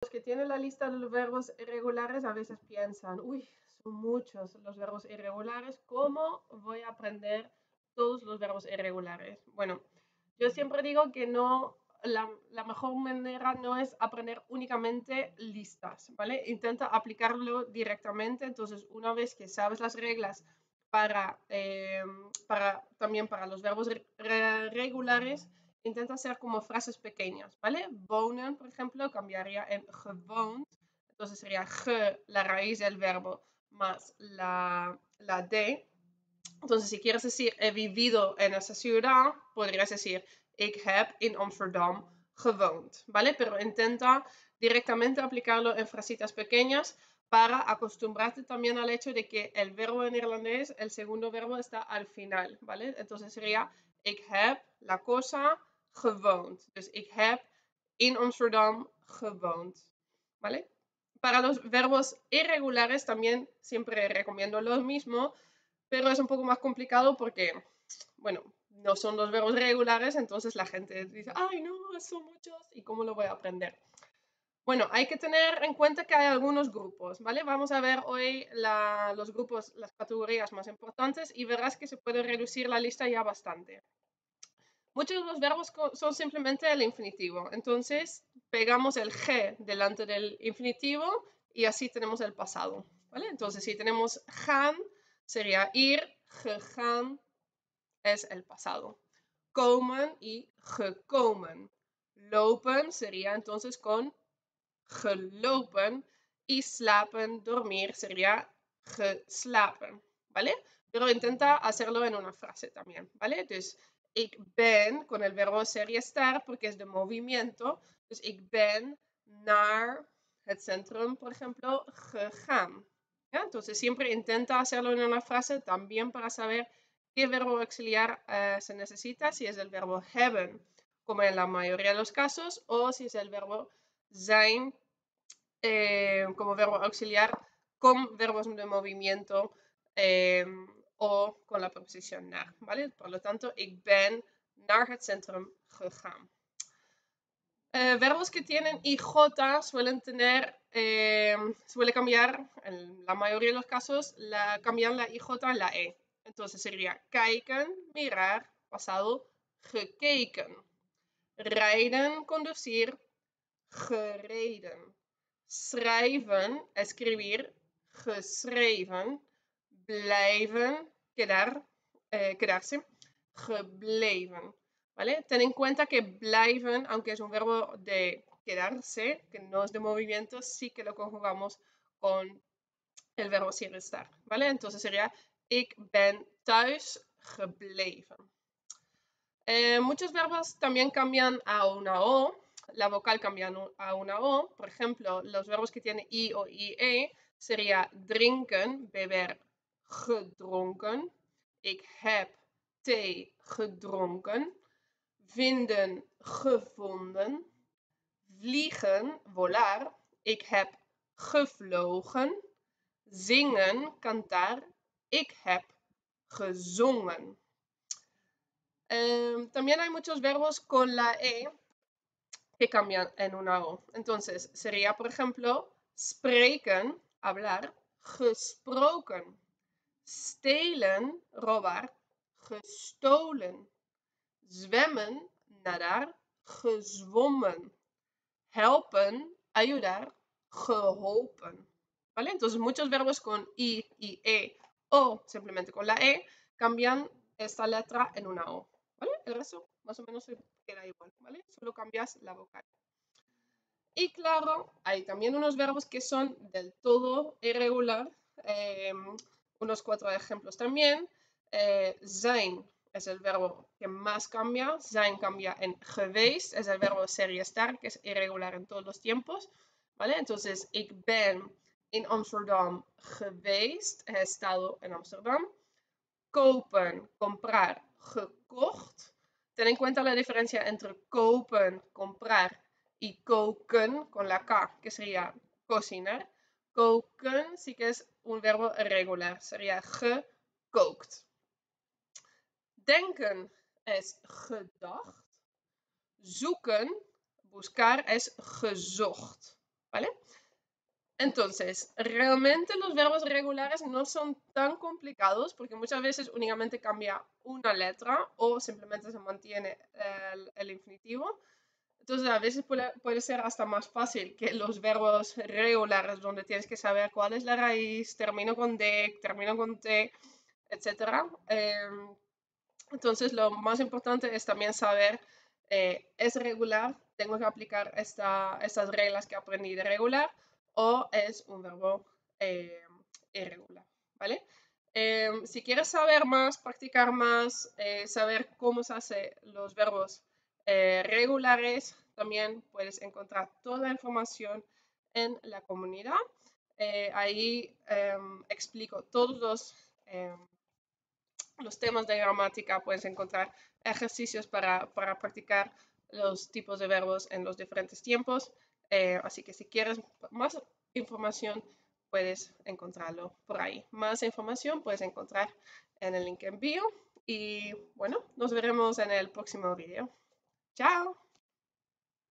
Los que tienen la lista de los verbos irregulares a veces piensan, uy, son muchos los verbos irregulares, ¿cómo voy a aprender todos los verbos irregulares? Bueno, yo siempre digo que no, la mejor manera no es aprender únicamente listas, ¿vale? Intenta aplicarlo directamente, entonces una vez que sabes las reglas también para los verbos regulares, intenta hacer como frases pequeñas, ¿vale? Wonen, por ejemplo, cambiaría en gewoond. Entonces sería ge, la raíz del verbo, más la D. Entonces, si quieres decir he vivido en esa ciudad, podrías decir ik heb in Amsterdam gewoond, ¿vale? Pero intenta directamente aplicarlo en frasitas pequeñas para acostumbrarte también al hecho de que el verbo en irlandés, el segundo verbo está al final, ¿vale? Entonces sería ik heb la cosa gewoond. Dus ik heb in Amsterdam gewoond, ¿vale? Para los verbos irregulares también siempre recomiendo lo mismo, pero es un poco más complicado porque, bueno, no son los verbos regulares, entonces la gente dice, ay, no, son muchos, ¿y cómo lo voy a aprender? Bueno, hay que tener en cuenta que hay algunos grupos, ¿vale? Vamos a ver hoy los grupos, las categorías más importantes y verás que se puede reducir la lista ya bastante. Muchos de los verbos son simplemente el infinitivo, entonces pegamos el G delante del infinitivo y así tenemos el pasado, ¿vale? Entonces si tenemos gaan, sería ir, gegaan es el pasado. Komen y gekomen. Lopen sería entonces con gelopen y slapen, dormir, sería geslapen, ¿vale? Pero intenta hacerlo en una frase también, ¿vale? Dus ik ben con el verbo ser y estar porque es de movimiento. Dus ik ben naar het centrum, por ejemplo, gegaan. ¿Ya? Entonces siempre intenta hacerlo en una frase también para saber qué verbo auxiliar se necesita, si es el verbo hebben, como en la mayoría de los casos, o si es el verbo zijn como verbo auxiliar con verbos de movimiento o con la preposición naar, ¿vale? Por lo tanto, ik ben naar het centrum gegaan. Verbos que tienen IJ suele cambiar, en la mayoría de los casos, cambian la IJ en la E. Entonces sería kijken, mirar, pasado, gekeken. Rijden, conducir, gereden. Schrijven, escribir, geschreven. Blijven, quedarse, gebleven. ¿Vale? Ten en cuenta que blijven, aunque es un verbo de quedarse, que no es de movimiento, sí que lo conjugamos con el verbo ser estar, ¿vale? Entonces sería ik ben thuis gebleven. Muchos verbos también cambian a una O, la vocal cambia a una O. Por ejemplo, los verbos que tienen I o IE sería drinken, beber, gedronken. Ik heb thee gedronken. Vinden, gevonden. Vliegen, volar. Ik heb gevlogen. Zingen, cantar. Ik heb gezongen. También hay muchos verbos con la E que cambian en una O. Entonces, sería, por ejemplo, spreken, hablar, gesproken. Stelen, robar, gestolen. Zwemmen, nadar, gezwommen. Helpen, ayudar, geholpen. ¿Vale? Entonces, muchos verbos con I y E o simplemente con la E cambian esta letra en una O. ¿Vale? El resto más o menos se queda igual, ¿vale? Solo cambias la vocal. Y claro, hay también unos verbos que son del todo irregular. Unos 4 ejemplos también. Zijn es el verbo que más cambia. Zijn cambia en geweest, es el verbo ser y estar, que es irregular en todos los tiempos. ¿Vale? Entonces, ik ben in Amsterdam geweest, he estado en Amsterdam. Kopen, comprar, gekocht. Ten en cuenta la diferencia entre kopen, comprar, y koken, con la K, que sería cocinar. Koken sí que es un verbo irregular, sería gekookt. Denken es gedacht. Zoeken, buscar, es gezocht. Entonces, realmente los verbos regulares no son tan complicados porque muchas veces únicamente cambia una letra o simplemente se mantiene el infinitivo. Entonces, a veces puede ser hasta más fácil que los verbos regulares, donde tienes que saber cuál es la raíz, termino con D, termino con T, etc. Entonces, lo más importante es también saber, ¿es regular? ¿Tengo que aplicar estas reglas que aprendí de regular? ¿O es un verbo irregular? ¿Vale? Si quieres saber más, practicar más, saber cómo se hacen los verbos regulares, también puedes encontrar toda la información en la comunidad. Ahí explico todos los temas de gramática, puedes encontrar ejercicios para practicar los tipos de verbos en los diferentes tiempos. Así que si quieres más información, puedes encontrarlo por ahí. Más información puedes encontrar en el link en bio. Y bueno, nos veremos en el próximo vídeo. ¡Chao!